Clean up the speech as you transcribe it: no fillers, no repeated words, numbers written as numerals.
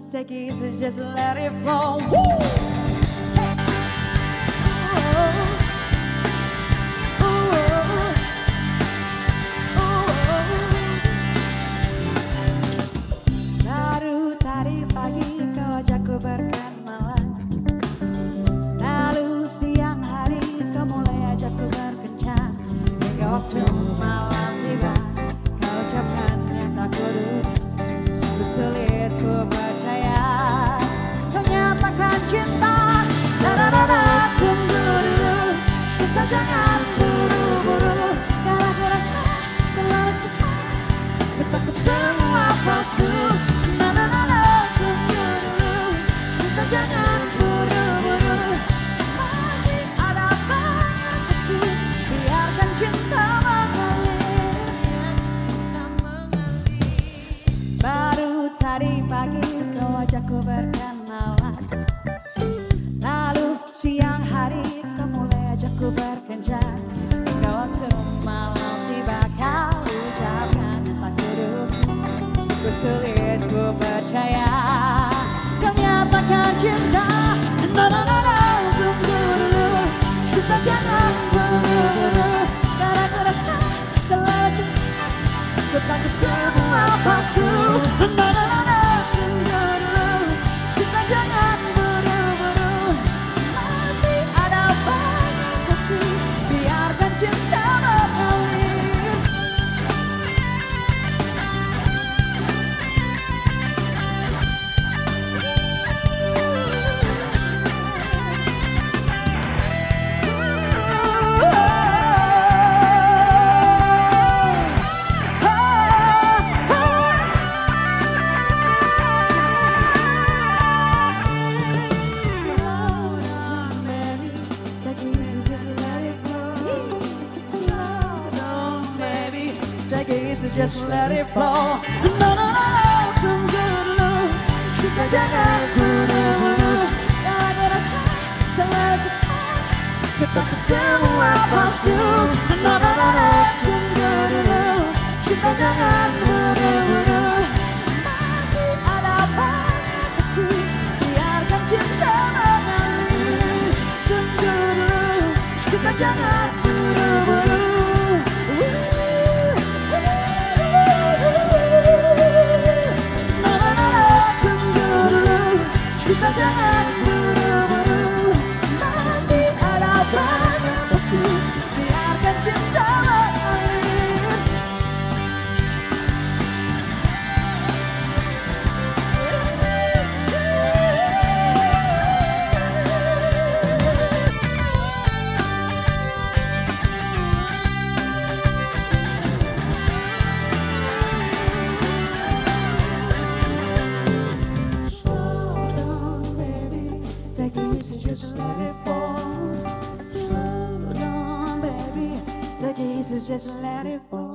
Take it easy, just let it flow. Woo! Baru tadi pagi kau ajakku berkenalan, lalu siang hari kau mulai ajakku berkencan. Hingga waktu malam tiba kau ucapkan yang tak kudu. Sungguh sulit ku percaya kau nyatakan cinta. Da-da-da-da, tunggu dulu, cinta jangan buru-buru. Karena ku rasa terlalu cepat, ku takut semua palsu. Na-na-na-na, tunggu dulu, cinta jangan buru-buru. Masih ada banyak waktu, biarkan cinta mengalir. Baru tadi pagi kau ajakku berkenalan, lalu siang hari kau mulai ajakku berkencan. Hingga waktu malam tiba kau ucapkan tak kudu. Sungguh sulit ku percaya kau nyatakan cinta. Na-na-na-na, tunggu dulu, cinta jangan buru-buru. Karena ku rasa terlalu cepat, ku takut semua palsu. Na-na-na-na, tunggu dulu, cinta jangan buru-buru. Masih ada banyak waktu, biarkan cinta mengalir. Take it easy, just let it flow. No, no, no, no, tunggu dulu, cinta jangan buru-buru. Karena ku rasa terlalu cepat, ku takut semua palsu. No, no, no, no, tunggu dulu, cinta jangan buru-buru. Masih ada banyak waktu, biarkan cinta mengalir. Tunggu dulu, cinta jangan buru-buru. Cinta jangan buru-buru, masih ada banyak waktu, biarkan cinta mengalir. Just let it fall. Slow down, baby. The keys is just let it fall.